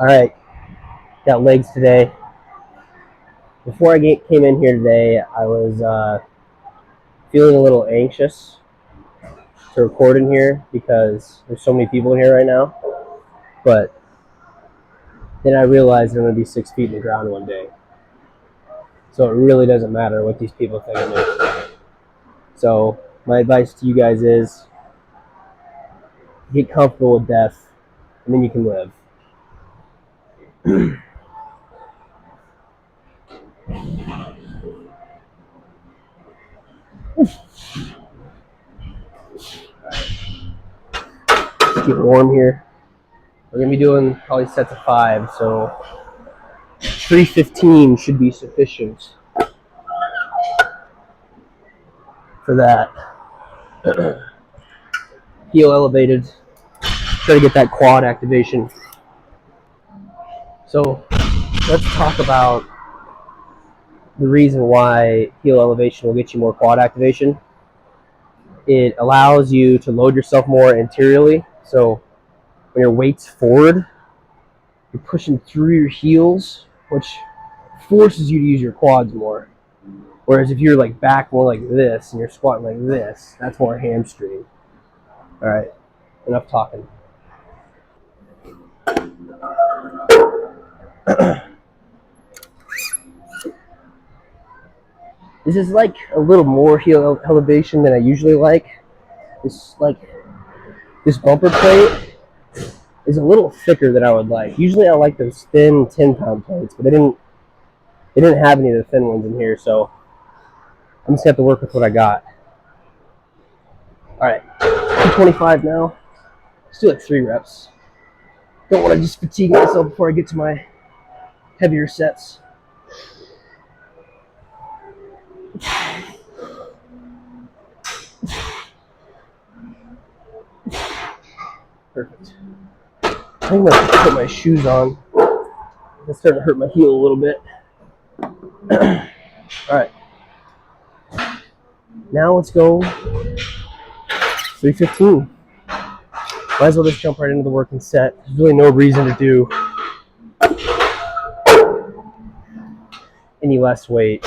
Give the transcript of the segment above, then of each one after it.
All right, got legs today. Before I came in here today, I was feeling a little anxious to record in here because there's so many people in here right now. But then I realized I'm going to be 6 feet in the ground one day. So it really doesn't matter what these people think of me. So my advice to you guys is get comfortable with death, and then you can live. Just get warm here. We're going to be doing probably sets of 5, so 315 should be sufficient for that. Heel elevated. Try to get that quad activation. So let's talk about the reason why heel elevation will get you more quad activation. It allows you to load yourself more anteriorly. So when your weight's forward, you're pushing through your heels, which forces you to use your quads more. Whereas if you're like back more like this and you're squatting like this, that's more hamstring. All right, enough talking. This is like a little more heel elevation than I usually like. This bumper plate is a little thicker than I would like. Usually I like those thin 10-pound plates, but they didn't have any of the thin ones in here, so I'm just gonna have to work with what I got. All right, 225 now. Let's do like 3 reps. Don't want to just fatigue myself before I get to my heavier sets. Perfect. I think I'm gonna put my shoes on. It's starting to hurt my heel a little bit. All right. Now let's go 315. Might as well just jump right into the working set. There's really no reason to do any less weight.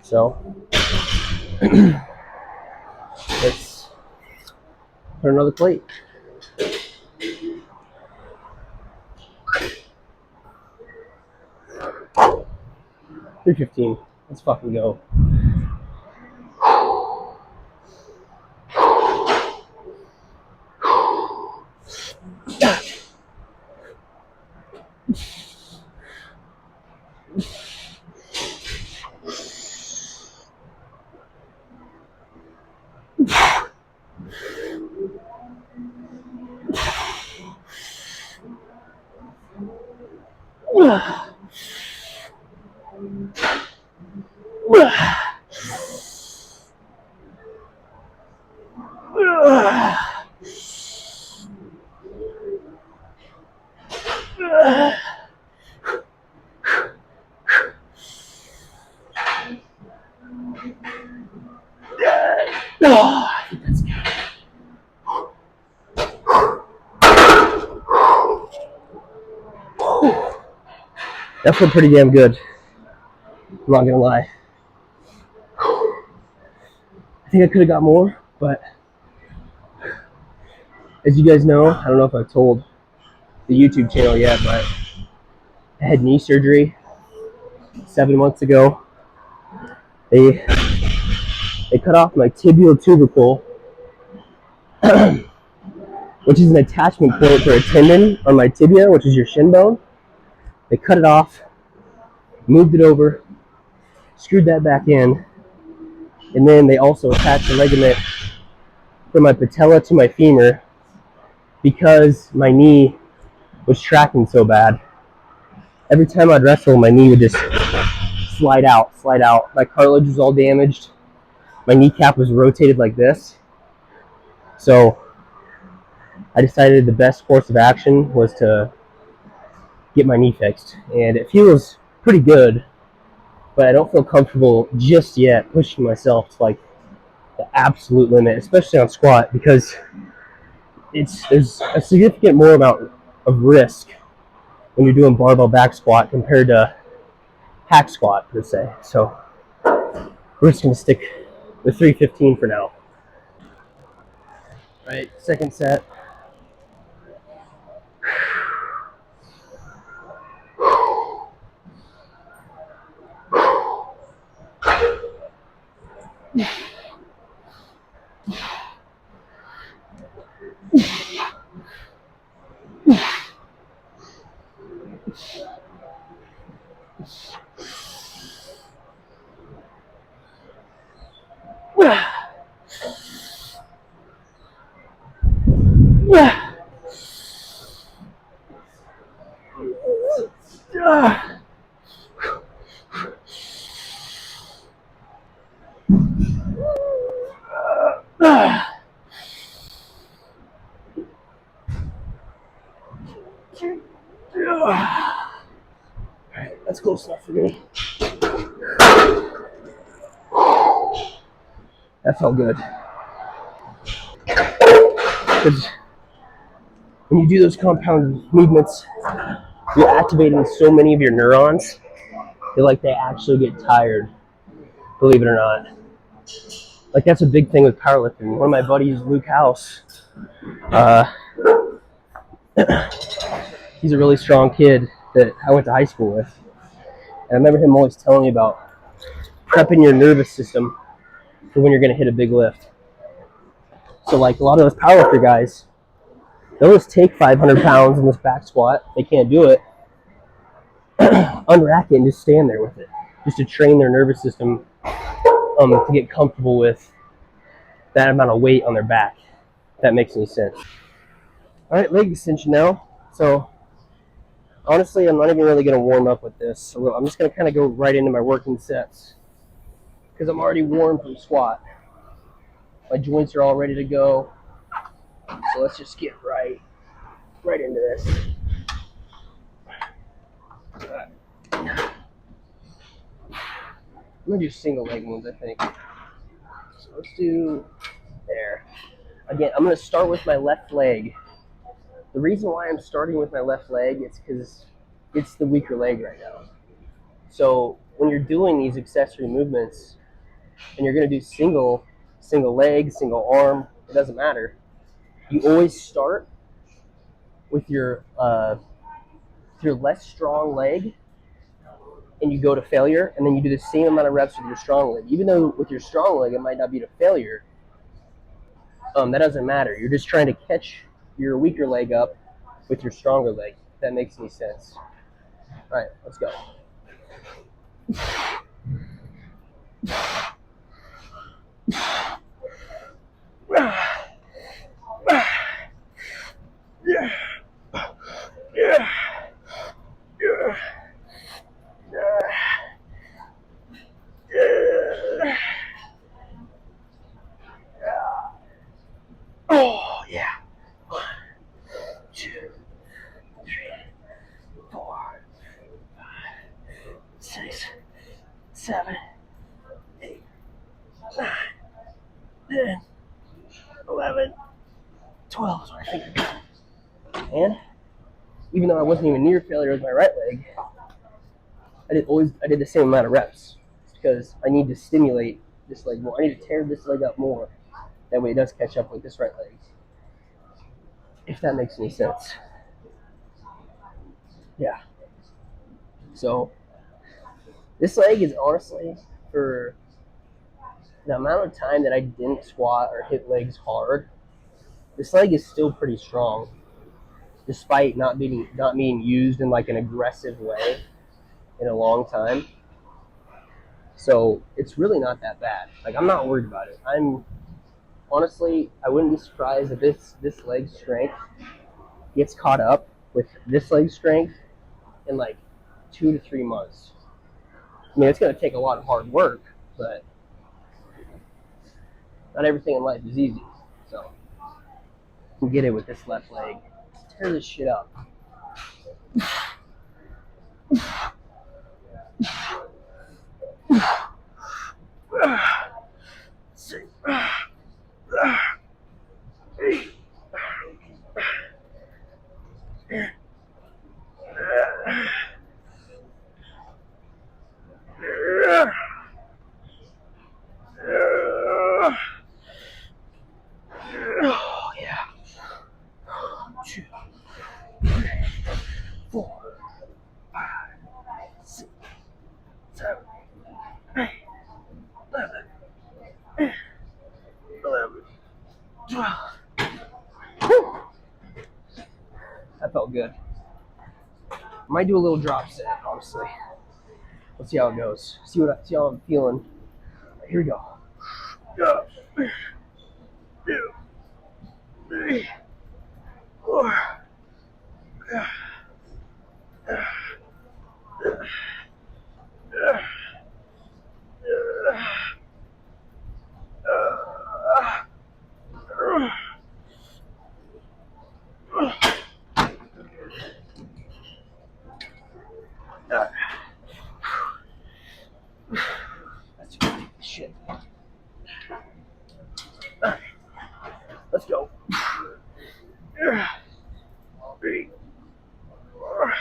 So let's put another plate. 315. Let's fucking go. I think that's good. That felt pretty damn good. I'm not gonna lie. I think I could have got more, but as you guys know, I don't know if I've told the YouTube channel yet, but I had knee surgery 7 months ago. They cut off my tibial tubercle, which is an attachment point for a tendon on my tibia, which is your shin bone. They cut it off, moved it over, screwed that back in, and then they also attached a ligament from my patella to my femur because my knee was tracking so bad. Every time I'd wrestle, my knee would just slide out. My cartilage was all damaged. My kneecap was rotated like this. So I decided the best course of action was to get my knee fixed. And it feels pretty good, but I don't feel comfortable just yet pushing myself to like the absolute limit, especially on squat, because there's a significant more amount of risk when you're doing barbell back squat compared to hack squat per se. So we're just gonna stick with 315 for now. All right, second set. Alright, that's close enough for me. That felt good. Because when you do those compound movements, you're activating so many of your neurons that like they actually get tired, believe it or not. Like that's a big thing with powerlifting. One of my buddies, Luke House, he's a really strong kid that I went to high school with. And I remember him always telling me about prepping your nervous system for when you're going to hit a big lift. So like a lot of those powerlifter guys, they'll just take 500 pounds in this back squat. They can't do it. Unrack it and just stand there with it, just to train their nervous system to get comfortable with that amount of weight on their back. If that makes any sense. All right, leg extension now. So honestly, I'm not even really going to warm up with this. So I'm just going to kind of go right into my working sets because I'm already warm from squat. My joints are all ready to go. So let's just get right into this. I'm going to do single leg ones, I think. So let's do there. Again, I'm going to start with my left leg. The reason why I'm starting with my left leg is because it's the weaker leg right now. So when you're doing these accessory movements and you're going to do single leg, single arm, it doesn't matter. You always start with your less strong leg and you go to failure, and then you do the same amount of reps with your strong leg. Even though with your strong leg it might not be to failure, that doesn't matter. You're just trying to catch your weaker leg up with your stronger leg, if that makes any sense. All right, let's go. Oh, yeah. 1, 2, 3, 4, 5, 6, 7, 8, 9, 10, 11, 12 is what I think. And even though I wasn't even near failure with my right leg, I did the same amount of reps because I need to stimulate this leg more. I need to tear this leg up more. That way it does catch up with this right leg. If that makes any sense. Yeah. So this leg is honestly, for the amount of time that I didn't squat or hit legs hard, this leg is still pretty strong, despite not being used in like an aggressive way in a long time. So it's really not that bad. Like I'm not worried about it. Honestly, I wouldn't be surprised if this leg strength gets caught up with this leg strength in like 2 to 3 months. I mean, it's going to take a lot of hard work, but not everything in life is easy. So get it with this left leg. Let's tear this shit up. 4, 5, 6, 7, 8, 11, 12. Whew. That felt good. Might do a little drop set, honestly. Let's see how it goes. See how I'm feeling. Here we go. 1, 2, 3, 4. That's good shit. Alright, let's go. 3, 4.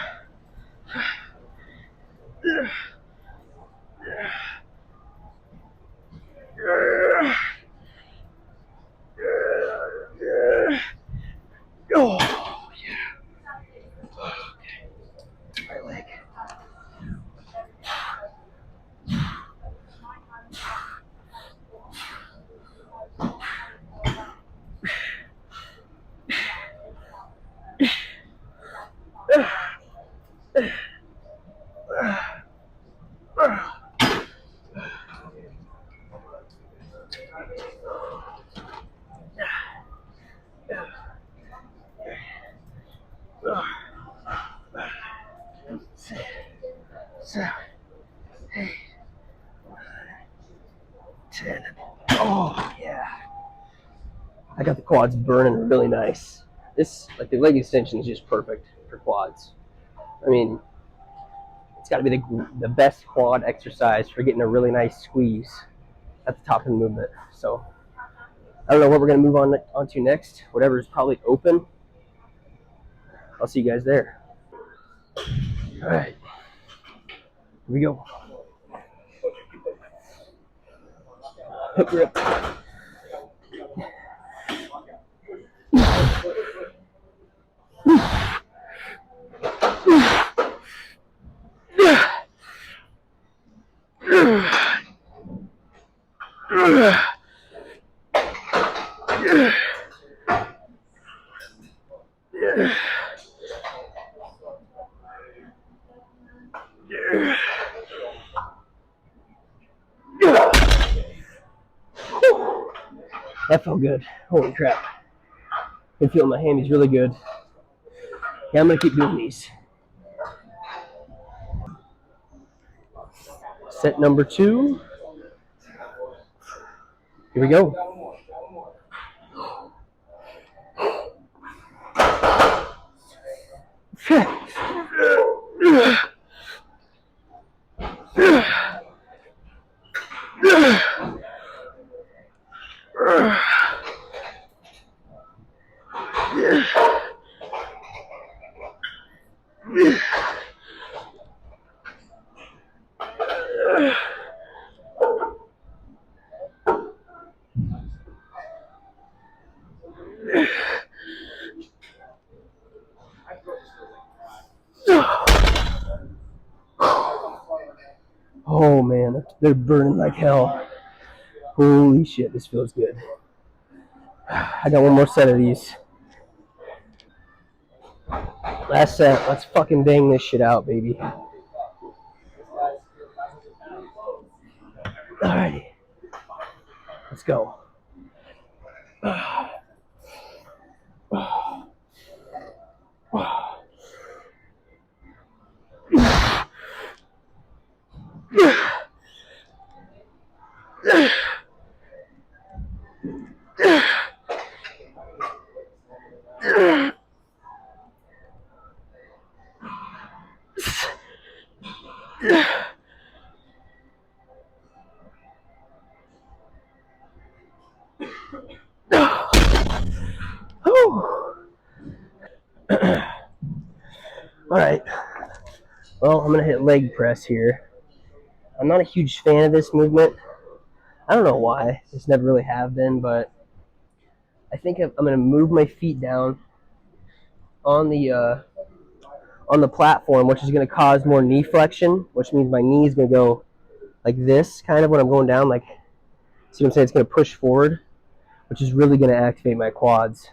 Oh, yeah. Okay. Right leg. Six, 7, 8, 9, 10. Oh, yeah. I got the quads burning really nice. This, like the leg extension is just perfect for quads. I mean, it's got to be the best quad exercise for getting a really nice squeeze at the top of the movement. So I don't know what we're going to move on to next. Whatever's probably open. I'll see you guys there. All right. Here we go. Hip grip. That felt good. Holy crap. I can feel my hammies really good. Yeah, I'm going to keep doing these. Set number 2. Here we go. Oh man, they're burning like hell. Holy shit, this feels good. I got one more set of these. Last set, let's fucking bang this shit out, baby. Alrighty, let's go. Alright, well, I'm going to hit leg press here. I'm not a huge fan of this movement. I don't know why. Just never really have been, but I think I'm going to move my feet down on the on the platform, which is going to cause more knee flexion, which means my knee is going to go like this, kind of when I'm going down. Like, see what I'm saying? It's going to push forward, which is really going to activate my quads.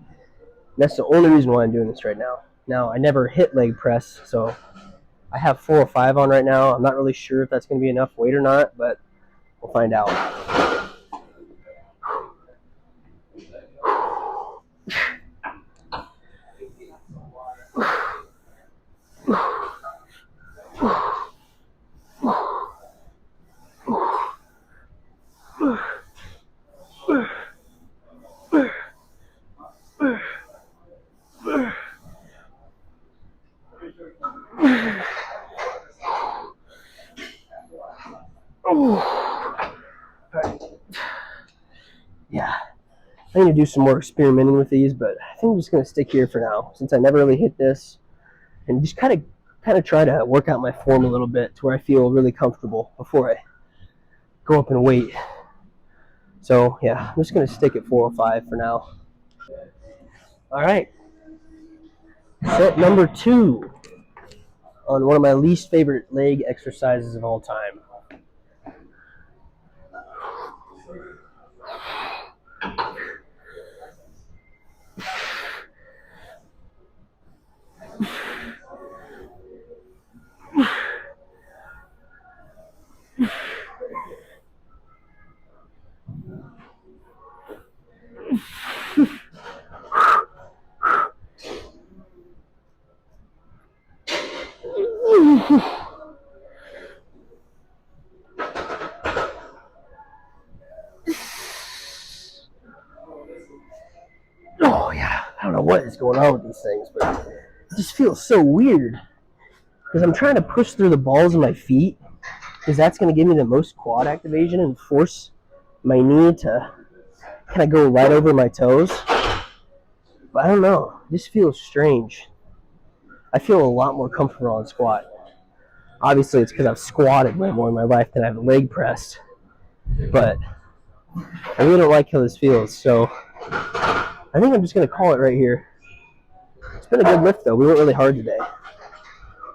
And that's the only reason why I'm doing this right now. Now, I never hit leg press, so I have 405 on right now. I'm not really sure if that's going to be enough weight or not, but we'll find out. Yeah, I need to do some more experimenting with these, but I think I'm just going to stick here for now, since I never really hit this, and just kind of try to work out my form a little bit to where I feel really comfortable before I go up in weight. So yeah, I'm just going to stick at 405 for now. All right, set number 2 on one of my least favorite leg exercises of all time. Oh yeah, I don't know what is going on with these things, but it just feels so weird because I'm trying to push through the balls of my feet because that's going to give me the most quad activation and force my knee to kind of go right over my toes. But I don't know, this feels strange. I feel a lot more comfortable on squat. Obviously, it's because I've squatted way more in my life than I've leg pressed. But I really don't like how this feels, so I think I'm just going to call it right here. It's been a good lift, though. We went really hard today.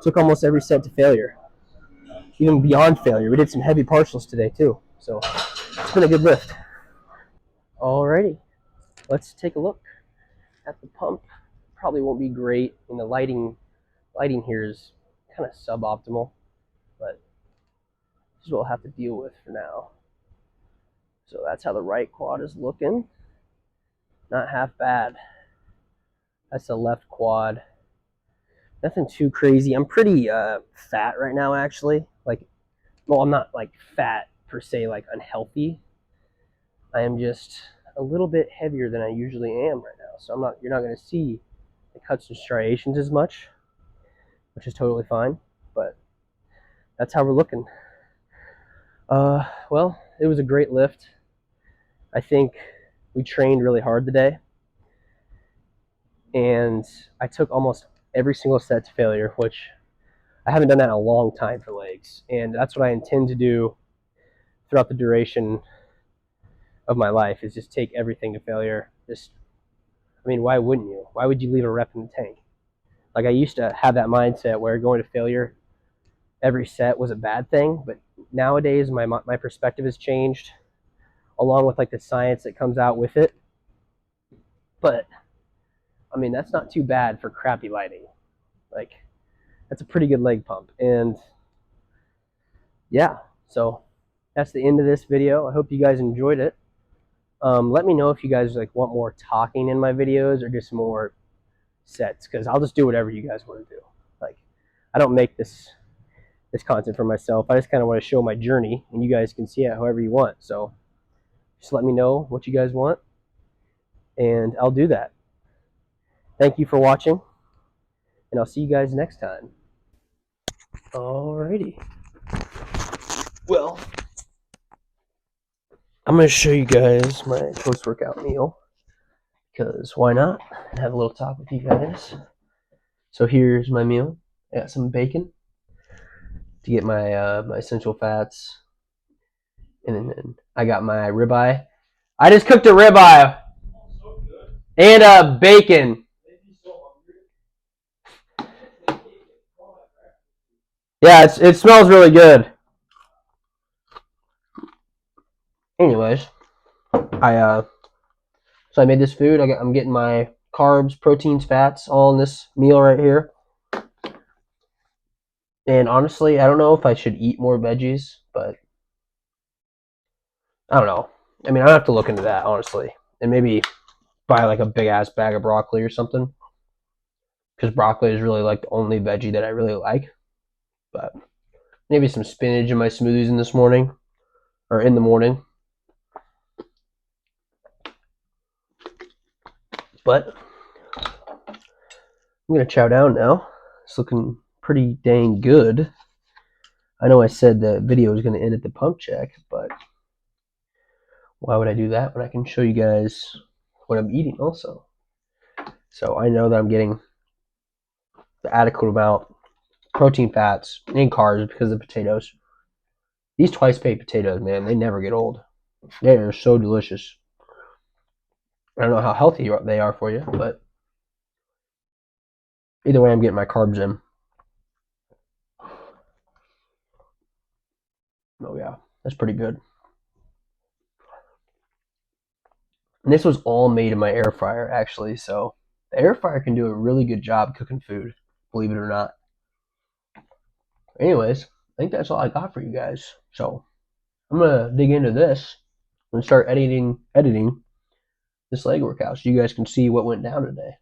Took almost every set to failure. Even beyond failure. We did some heavy partials today, too. So it's been a good lift. Alrighty. Let's take a look at the pump. Probably won't be great, and the lighting here is kind of suboptimal, but this is what we'll have to deal with for now. So that's how the right quad is looking. Not half bad. That's the left quad. Nothing too crazy. I'm pretty fat right now, actually. Like, well, I'm not like fat per se, like unhealthy. I am just a little bit heavier than I usually am right now. So you're not going to see the cuts and striations as much, which is totally fine. But that's how we're looking. Well, it was a great lift. I think we trained really hard today, and I took almost every single set to failure, which I haven't done that in a long time for legs, and that's what I intend to do throughout the duration of my life, is just take everything to failure. I mean, why wouldn't you? Why would you leave a rep in the tank? Like, I used to have that mindset where going to failure every set was a bad thing, but nowadays my perspective has changed, along with like the science that comes out with it. But I mean, that's not too bad for crappy lighting. Like, that's a pretty good leg pump. And yeah, so that's the end of this video. I hope you guys enjoyed it. Let me know if you guys like want more talking in my videos or just more sets, because I'll just do whatever you guys want to do. Like, I don't make this content for myself. I just kind of want to show my journey, and you guys can see it however you want. So just let me know what you guys want, and I'll do that. Thank you for watching, and I'll see you guys next time. Alrighty. Well, I'm going to show you guys my post-workout meal, because why not? Have a little talk with you guys. So here's my meal. I got some bacon to get my my essential fats, and then I got my ribeye. I just cooked a ribeye and bacon. Yeah, it smells really good. Anyways, I made this food. I'm getting my carbs, proteins, fats all in this meal right here. And honestly, I don't know if I should eat more veggies, but I don't know. I mean, I have to look into that honestly, and maybe buy like a big ass bag of broccoli or something, because broccoli is really like the only veggie that I really like. But maybe some spinach in my smoothies in this morning or in the morning. But I'm gonna chow down now. It's looking pretty dang good. I know I said the video was gonna end at the pump check, but why would I do that when I can show you guys what I'm eating also? So I know that I'm getting the adequate amount protein, fats, and carbs because of the potatoes. These twice baked potatoes, man, they never get old. They are so delicious. I don't know how healthy they are for you, but either way, I'm getting my carbs in. Oh yeah, that's pretty good. And this was all made in my air fryer, actually. So the air fryer can do a really good job cooking food, believe it or not. Anyways, I think that's all I got for you guys. So I'm gonna dig into this and start editing this leg workout so you guys can see what went down today.